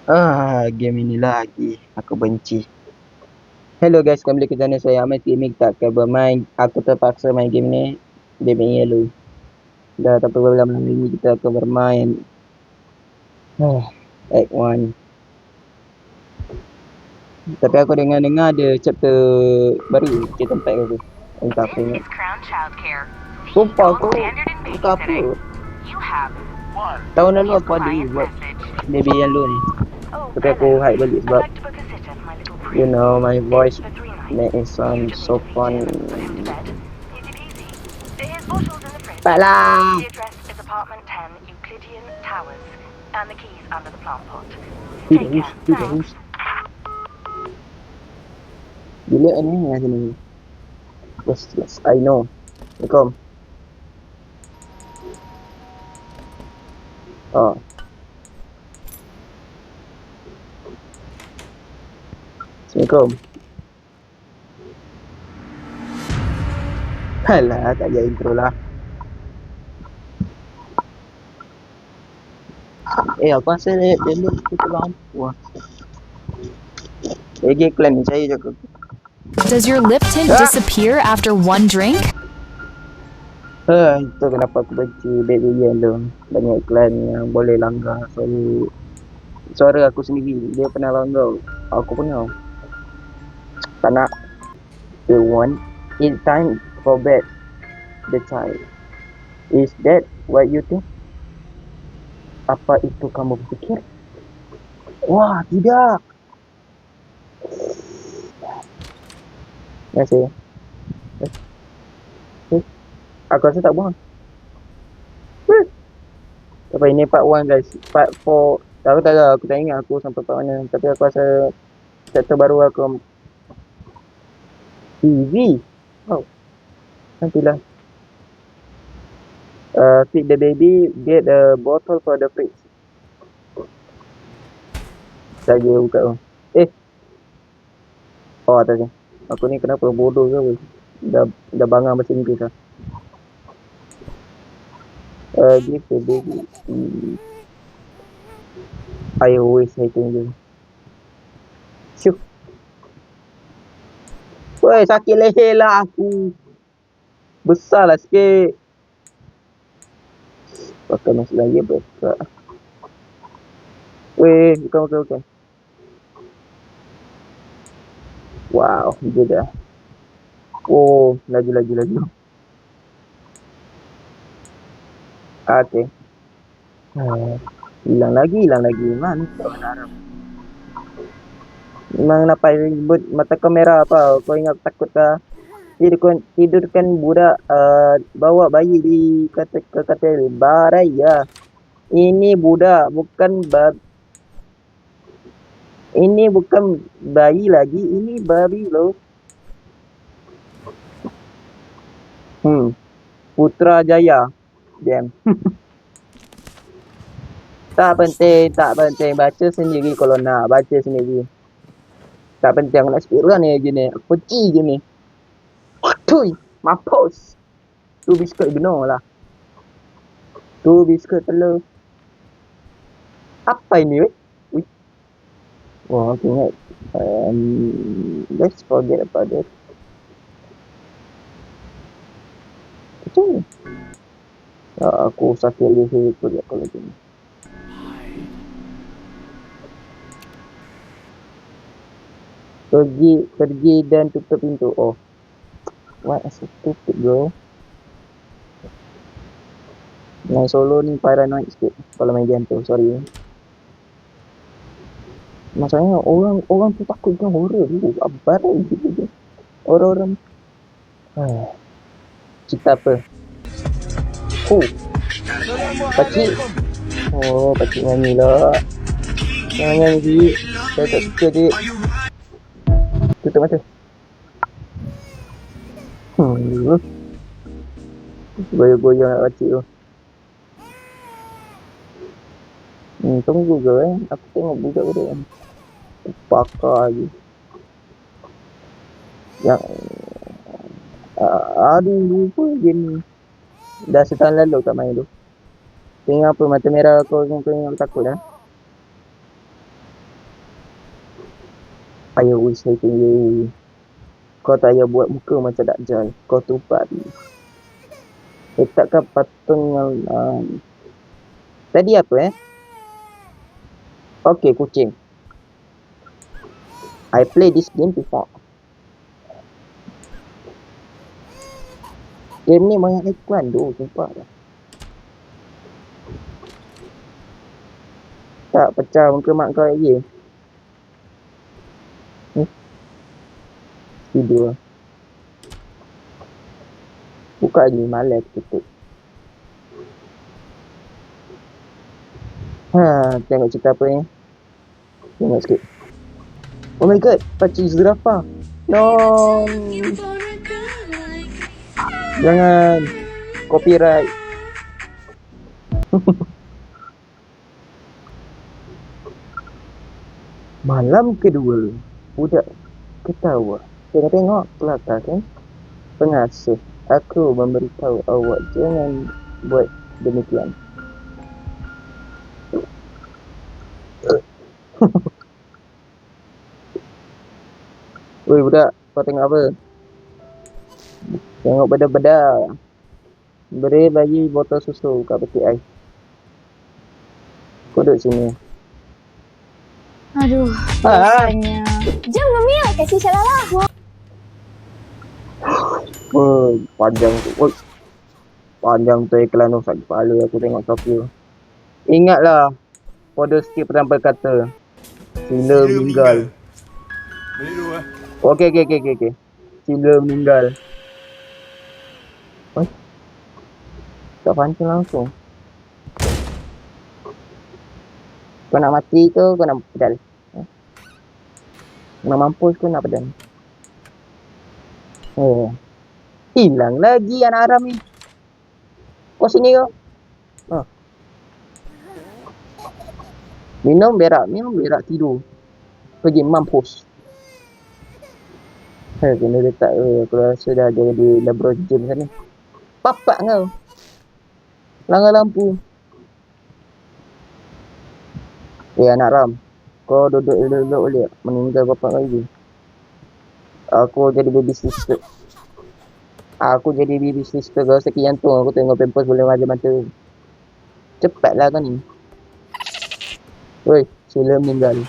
Game ini lagi. Aku benci. Hello guys, kembali ke channel saya Ahmad Gaming. Tak akan bermain. Aku terpaksa main game ni. Game Yellow. Dah tak apa lama ini kita akan bermain. Act 1. Tapi aku dengar-dengar ada chapter baru. Kita tempat aku. Entah apa ingat. Sumpah aku. Entah apa. Tahun lalu aku ada buat Baby Yellow ni. Tapi aku hide balik sebab you know my voice make it sound so fun. Cepatlah. Tidak hus. Bila ni yang sini. Yes, I know. Assalamualaikum. Oh. Assalamualaikum. Alah, tak jadi intro lah. Aku rasa dia tutup lampu lah. Lagi iklan ni saya je. Does your lip tint disappear after one drink? Itu kenapa aku benci Baby Yellow. Banyak iklan yang boleh langgar suara aku sendiri. Dia pernah langgar. Aku pernah. Tak nak. The one in time for bed. The child. Is that what you think? Apa itu kamu pikir? Wah, tidak. Ya sih. Aku rasa tak buang. Apa ini part 1 guys. Part 4. Aku tak tahu. Aku tak ingat aku sampai part mana. Tapi aku rasa chapter baru aku TV. Oh. Nantilah. Feed the baby. Get a bottle for the fridge. Saja buka tu. Oh atas ni. Aku ni kenapa bodoh ke apa? Dah bangang bahasa Inggeris lah. Give the baby. I always hate you. Syuk. Woi, sakit leher lah aku. Besar lah sikit. Pakai masuk lagi besar. Weh, bukan. Wow, dia dah. Oh, laju. Okay. Hilang lagi. Mana tak harap. Memang nampak ribut mata kamera apa. Kau ingat takut kah? Tidurkan budak bawa bayi di katil barai ya. Ini budak ini bukan bayi lagi, ini babi loh. Putrajaya. Damn. Tak penting. Baca sendiri kalau nak. Baca sendiri. Tak penting aku nak speed run ni je ni. Aku benci je ni. Waduh. Mampus. Tu biskut benar lah. Tu biskut telur. Apa ini weh? Wah, aku ingat. Let's forget about it. Macam ni? Aku sakit leher tu dia kalau macam ni. Pergi dan tutup pintu. Oh. What a stupid bro. Main solo ni paranoid sikit kalau main game tu. Sorry. Masalahnya orang tu takut dengan horror tu. Abarai gitu je. Orang-orang. Cerita apa? Pakcik. Oh, pakcik nyanyi lah. Jangan nyanyi dik. Saya tak suka dik. Tutup mata. Goyang-goyang nak pakcik tu. Tunggu ke aku tengok budak tu pakar je. Yang aduh lupa game ni. Dah setahun lalu tak main tu. Tengok apa mata merah kau ingat takut dah. I always hating you. Kau tak payah buat muka macam Dajjal. Kau tu babi. Letakkan patungnya. Tadi apa Okay, kucing. I play this game before. Game ni banyak iklan tu, sumpah lah. Tak pecah muka mak kau lagi. Tidur. Buka lagi, malas tutup. Tengok cerita apa ni. Tengok sikit. Oh my god, pacu zirafa. No. Jangan. Copyright. Malam kedua, budak ketawa. Tengok kelakar kan. Pengasih, aku memberitahu awak jangan buat demikian. Woi budak, kau tengok apa? Tengok beda-beda. Beri bagi botol susu kat peti ais. Kau duduk sini. Aduh, rasanya. Jom Mami, kasih Syalala. Panjang tu. Panjang tu iklan tu sakit kepala aku tengok Tokyo. Ingatlah, pada sikit sampai kata Sila meninggal. Okey. Sila meninggal. Tak pancing langsung. Kau nak mati ke kau nak pedal? Nak mampus ke nak pedal? Hilang lagi anak haram ni. Kau sini kau. Minum berak tidur. Pergi mampus. Kena letak aku rasa dah jadi LeBron James sana. Papak kau. Langgar lampu. Anak ram. Kau duduk boleh meninggal bapak kau lagi. Aku jadi baby sister. Kau sekian tu aku tengok pampers boleh macam mata. Cepatlah kau ni. Woi, sila meninggal.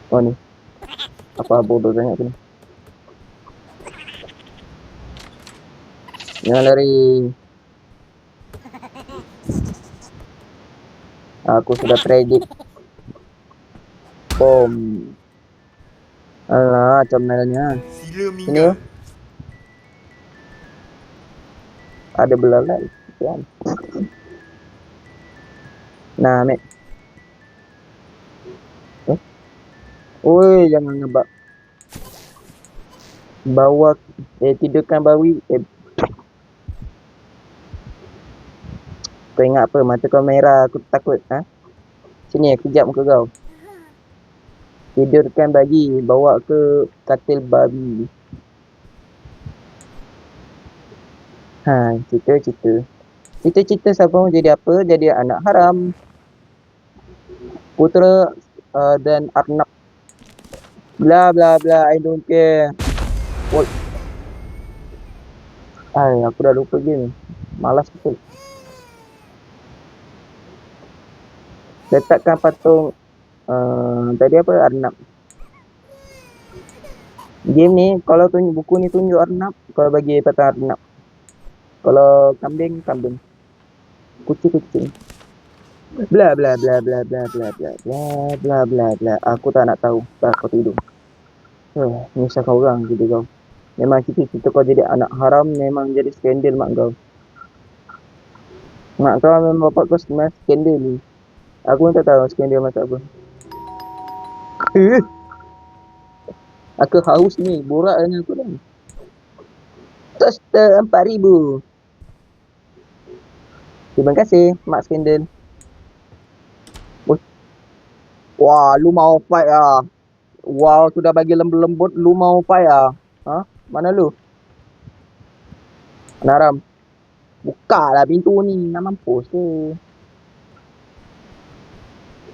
Oh ni. Apa bodoh sangat tu ni. Jangan lari. Aku sudah predict. Bom. Alah, macam mana ni ha? Sini yuk. Ada belalai. Nah, Mek. Oi, jangan ngebak. Bawa tidurkan bawi. Kau ingat apa? Mata kau merah, aku takut. Sini, kejap muka kau. Tidurkan bagi, bawa ke katil babi. Cerita siapa mau jadi apa? Jadi anak haram. Putera dan Arnab. Bla bla bla, I don't care. What? Aku dah lupa game. Malas betul. Letakkan patung tadi apa? Arnab. Game ni kalau tunjuk buku ni tunjuk Arnab, kalau bagi patung Arnab. Kalau kambing. Kucing. Bla bla bla bla bla bla bla bla bla bla bla. Aku tak nak tahu. Aku tidur. Menyusahkan orang gitu kau. Memang cita-cita kau jadi anak haram, memang jadi skandal mak kau. Mak kau memang bapak kau sebenarnya skandal ni. Aku pun tak tahu skandal macam apa. Aku haus ni, borak dengan aku dah. Toaster 4,000. Terima kasih, mak skandal. Wah, lu mau fight ah. Wow, sudah bagi lembut, lu mau fight ah. Mana lu? Naram. Buka lah pintu ni, nak mampus ke.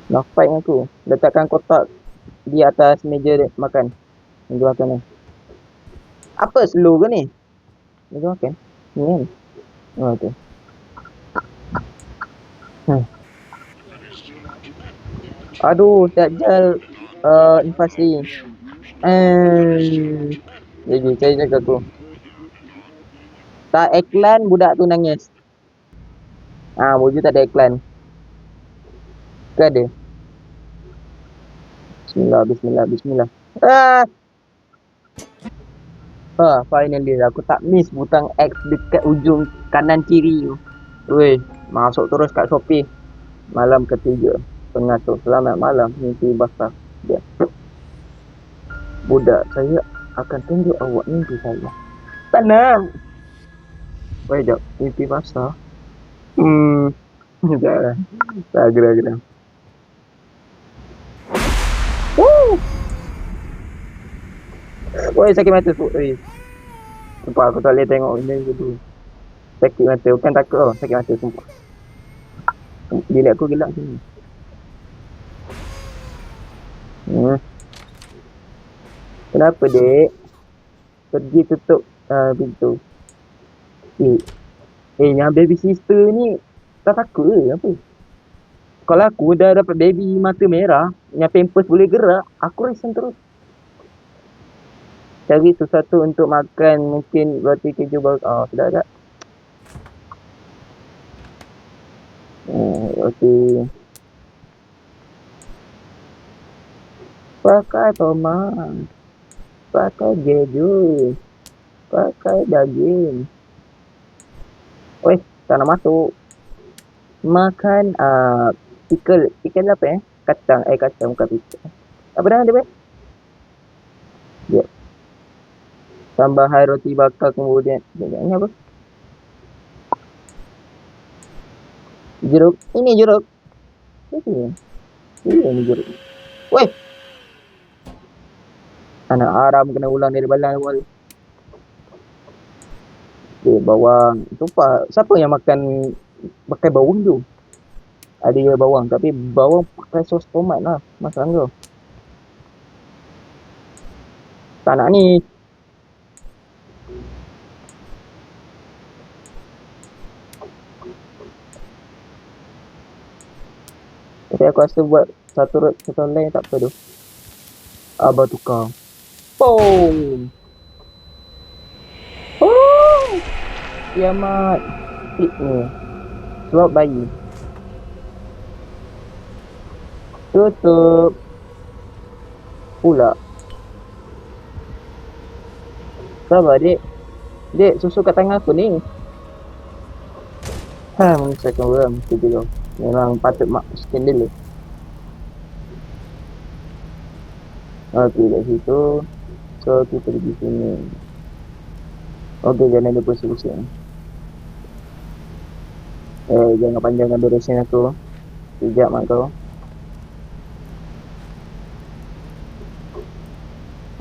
Nak fight dengan aku. Letakkan kotak Di atas meja dia makan. Meja makan ni. Apa slow ke ni? Meja makan. Ni kan. Oh, tu. Aduh, Dajjal invasi. Jadi saya jaga aku. Tak iklan budak tu nangis. Wujud tak ada iklan. Ke ada? Bismillah, bismillah, bismillah. Finally aku tak miss butang X dekat ujung kanan kiri tu. Weh, masuk terus kat Shopee. Malam ketiga. Pengatur selamat malam mimpi basah. Dia. Budak, saya akan tunjuk awak mimpi saya. Tenang. Weh, jap. Mimpi basah. Sekejap lah. Tak gerak-gerak. Woi, sakit mata tu. Sumpah aku tak boleh tengok benda tu. Sakit mata. Bukan takut tau. Sakit mata sumpah. Bilik aku gelap sini. Kenapa dek? Pergi tutup pintu. Yang baby sister ni tak takut ke apa? Kalau aku dah dapat baby mata merah, yang pampers boleh gerak, aku risau terus. Cari sesuatu untuk makan, mungkin roti keju baru. Sudah tak? Roti. Pakai tomat. Pakai keju. Pakai daging. Weh, tak nak masuk. Makan pickle. Pickle apa Kacang. Kacang bukan pickle. Apa nama dia? Ya. Tambahan roti bakar kemudian. Ini apa? Jeruk. Ini jeruk. Ini jeruk. Weh. Anak haram kena ulang dari balang awal. Bawang. Sumpah. Siapa yang makan pakai bawang tu? Ada bawang. Tapi bawang pakai sos tomat lah. Masalah kau. Tak nak ni. Tapi aku rasa buat satu lain tak apa tu. Abah tukar. Boom. Kiamat. Ni. Suap bayi. Tutup. Pula. Sabar dek. Dek, susu kat tangan aku ni. Menyusahkan orang. Mesti juga. Memang patut mak skandal ni. Okey, dari situ. So, kita pergi sini. Okey, jangan ada pusing-pusing. Jangan panjangkan durasi aku. Sekejap mak kau.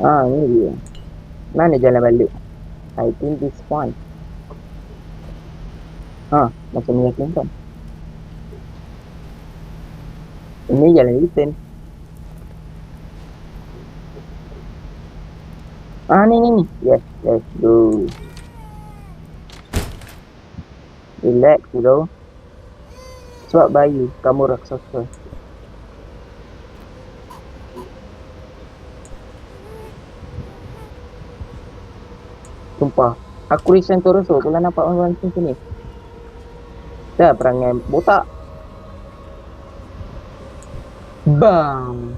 Ni dia. Mana jalan balik? I think this one. Macam ni yakin kan? Ini jalan return. Ni. Yes, let's go. Relax dulu. Suap bayi, kamu raksasa. Sumpah, aku risau terus kalau nampak orang macam sini. Dah perangai botak. Bang.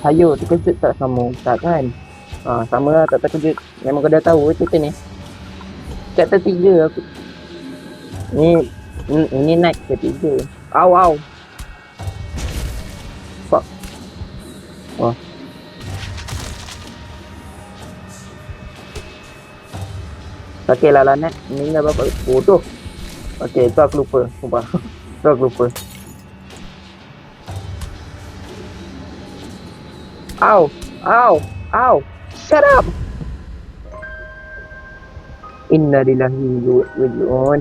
Hayo, terkejut tak kamu? Tak kan? Sama lah, tak terkejut. Memang kau dah tahu cerita ni. Chapter 3 aku. Ini night ketiga. Au. Fuck. Okey lah Net. Ini dah berapa? Bodoh. Okey, tu aku lupa. Sumpah. Tu aku lupa. Au. Shut up. Inna lillahi wa inna ilaihi raji'un.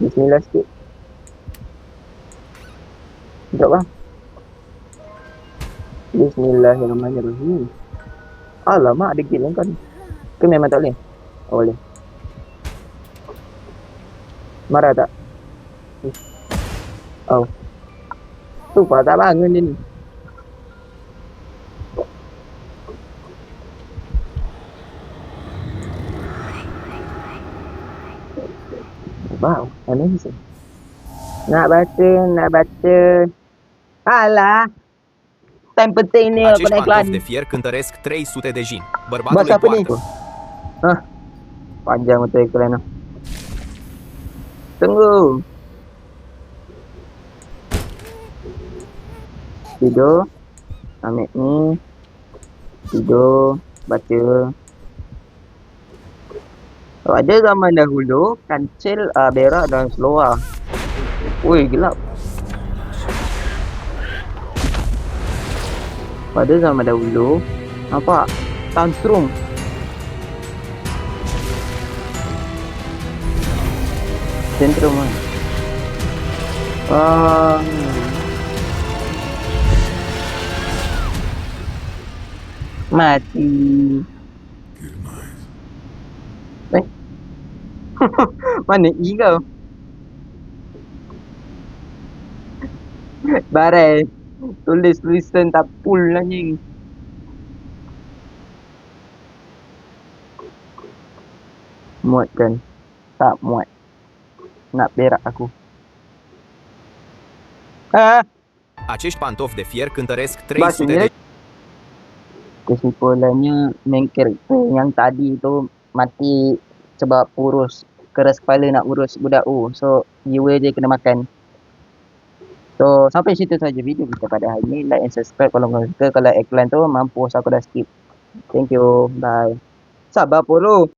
Bismillah sikit. Sekejap bang. Bismillahirrahmanirrahim. Alamak, ada gate kan. Ke memang tak boleh? Oh, boleh. Marah tak? Oh. Sumpah tak bangun dia ni. Wow, amazing. Nak baca. Alah. Time penting ni Acești kena pantofi iklan. de fier cântăresc 300 de jin. Bas Bărbatul îi apa ni tu? poartă. Hah. Panjang betul iklan tu. Tunggu. Tidur. Ambil ni. Tidur. Baca. Pada zaman dahulu, kancil, berak dan seluar. Ui, gelap. Pada zaman dahulu, nampak? Tantrum. Tantrum kan? Mati. Mana E kau? Barai. Tulis tulisan tak full anjing. Muat kan? Tak muat. Nak berak aku. Acești pantofi de fier cântăresc Bahasa 300 de Inggeris. Kesimpulannya main character yang tadi tu mati sebab urus keras kepala nak urus budak U. So viewer dia kena makan. So sampai situ saja video kita pada hari ni. Like and subscribe kalau korang suka. Kalau iklan tu mampus aku dah skip. Thank you. Bye. Sabar puluh.